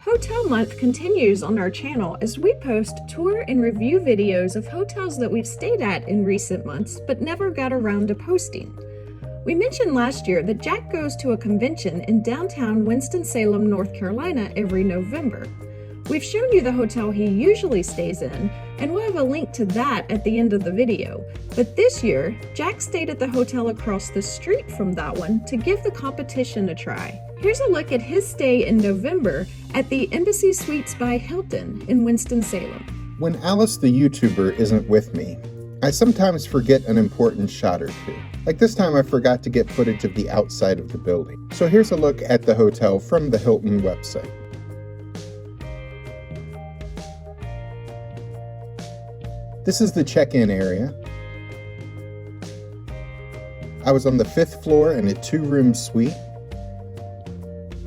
Hotel Month continues on our channel as we post tour and review videos of hotels that we've stayed at in recent months but never got around to posting. We mentioned last year that Jack goes to a convention in downtown Winston-Salem, North Carolina every November. We've shown you the hotel he usually stays in, and we'll have a link to that at the end of the video. But this year, Jack stayed at the hotel across the street from that one to give the competition a try. Here's a look at his stay in November at the Embassy Suites by Hilton in Winston-Salem. When Alice the YouTuber isn't with me, I sometimes forget an important shot or two. Like this time I forgot to get footage of the outside of the building. So here's a look at the hotel from the Hilton website. This is the check-in area. I was on the 5th floor in a 2-room suite.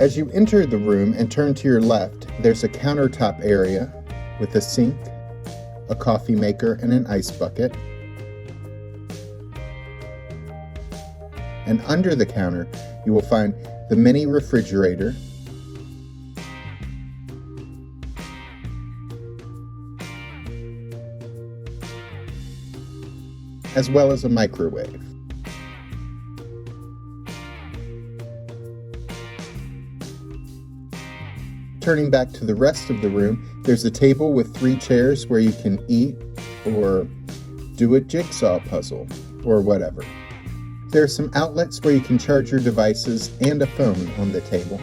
As you enter the room and turn to your left, there's a countertop area with a sink, a coffee maker, and an ice bucket. And under the counter, you will find the mini refrigerator, as well as a microwave. Turning back to the rest of the room, there's a table with 3 chairs where you can eat or do a jigsaw puzzle or whatever. There are some outlets where you can charge your devices and a phone on the table.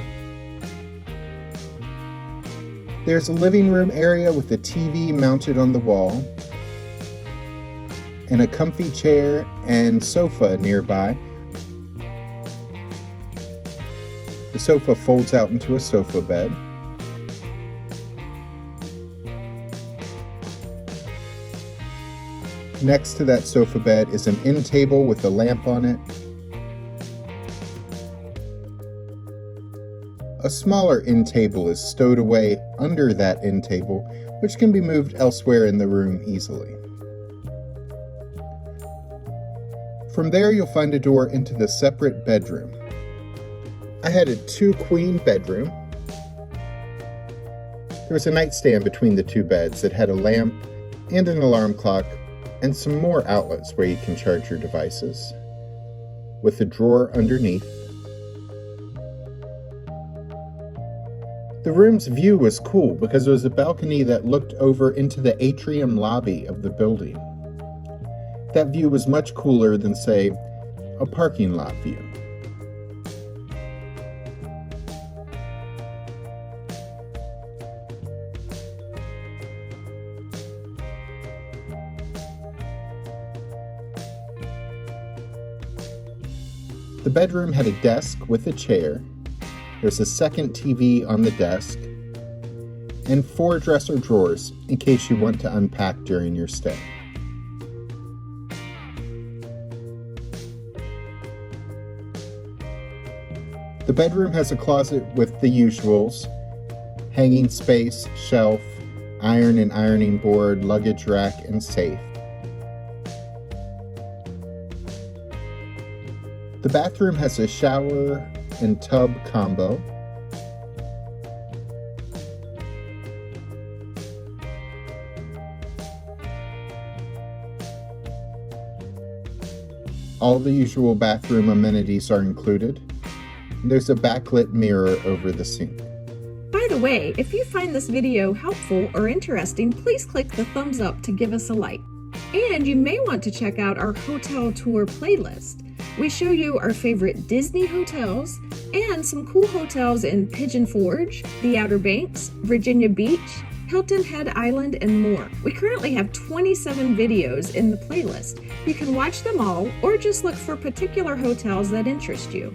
There's a living room area with a TV mounted on the wall, and a comfy chair and sofa nearby. The sofa folds out into a sofa bed. Next to that sofa bed is an end table with a lamp on it. A smaller end table is stowed away under that end table, which can be moved elsewhere in the room easily. From there, you'll find a door into the separate bedroom. I had a 2-queen bedroom. There was a nightstand between the 2 beds that had a lamp and an alarm clock and some more outlets where you can charge your devices, with a drawer underneath. The room's view was cool because there was a balcony that looked over into the atrium lobby of the building. That view was much cooler than, say, a parking lot view. The bedroom had a desk with a chair. There's a second TV on the desk, and 4 dresser drawers in case you want to unpack during your stay. The bedroom has a closet with the usuals: hanging space, shelf, iron and ironing board, luggage rack, and safe. The bathroom has a shower and tub combo. All the usual bathroom amenities are included. There's a backlit mirror over the sink. By the way, if you find this video helpful or interesting, please click the thumbs up to give us a like. And you may want to check out our hotel tour playlist. We show you our favorite Disney hotels and some cool hotels in Pigeon Forge, the Outer Banks, Virginia Beach, Hilton Head Island, and more. We currently have 27 videos in the playlist. You can watch them all or just look for particular hotels that interest you.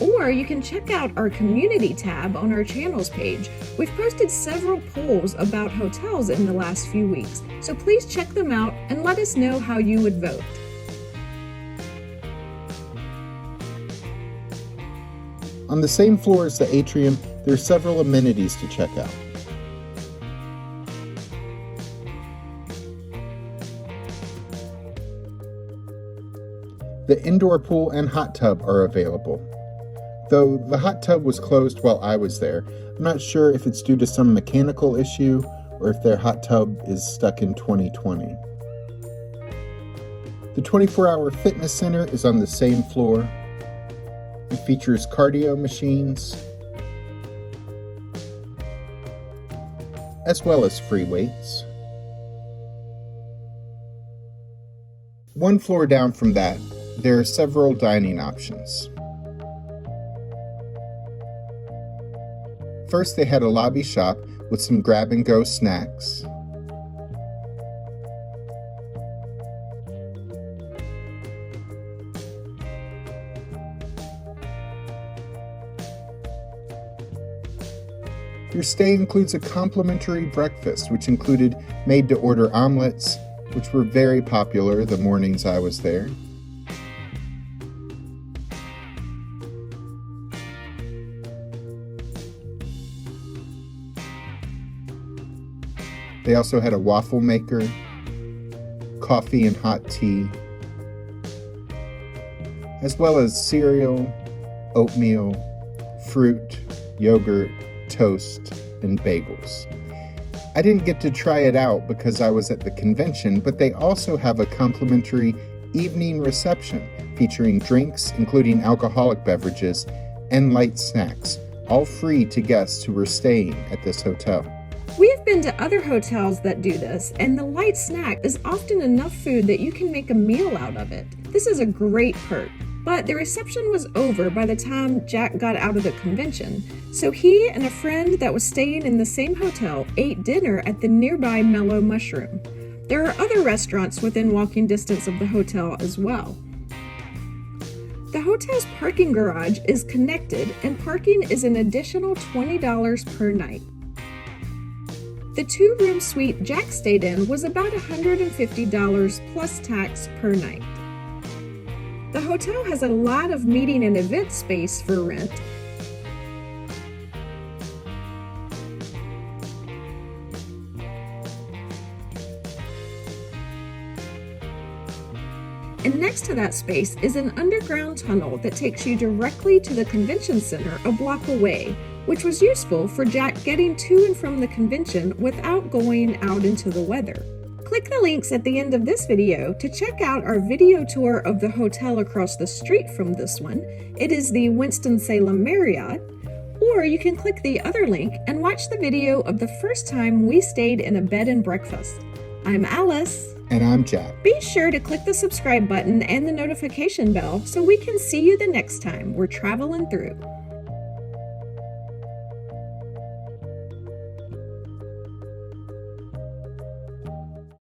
Or you can check out our community tab on our channels page. We've posted several polls about hotels in the last few weeks, so please check them out and let us know how you would vote. On the same floor as the atrium, there are several amenities to check out. The indoor pool and hot tub are available. Though the hot tub was closed while I was there, I'm not sure if it's due to some mechanical issue or if their hot tub is stuck in 2020. The 24-hour fitness center is on the same floor. It features cardio machines, as well as free weights. One floor down from that, there are several dining options. First, they had a lobby shop with some grab-and-go snacks. Your stay includes a complimentary breakfast, which included made-to-order omelets, which were very popular the mornings I was there. They also had a waffle maker, coffee and hot tea, as well as cereal, oatmeal, fruit, yogurt, toast, and bagels. I didn't get to try it out because I was at the convention, but they also have a complimentary evening reception featuring drinks, including alcoholic beverages, and light snacks, all free to guests who were staying at this hotel. We've been to other hotels that do this, and the light snack is often enough food that you can make a meal out of it. This is a great perk. But the reception was over by the time Jack got out of the convention, so he and a friend that was staying in the same hotel ate dinner at the nearby Mellow Mushroom. There are other restaurants within walking distance of the hotel as well. The hotel's parking garage is connected, and parking is an additional $20 per night. The two-room suite Jack stayed in was about $150 plus tax per night. The hotel has a lot of meeting and event space for rent. And next to that space is an underground tunnel that takes you directly to the convention center a block away, which was useful for Jack getting to and from the convention without going out into the weather. Click the links at the end of this video to check out our video tour of the hotel across the street from this one. It is the Winston-Salem Marriott. Or you can click the other link and watch the video of the first time we stayed in a bed and breakfast. I'm Alice. And I'm Jack. Be sure to click the subscribe button and the notification bell so we can see you the next time we're traveling through.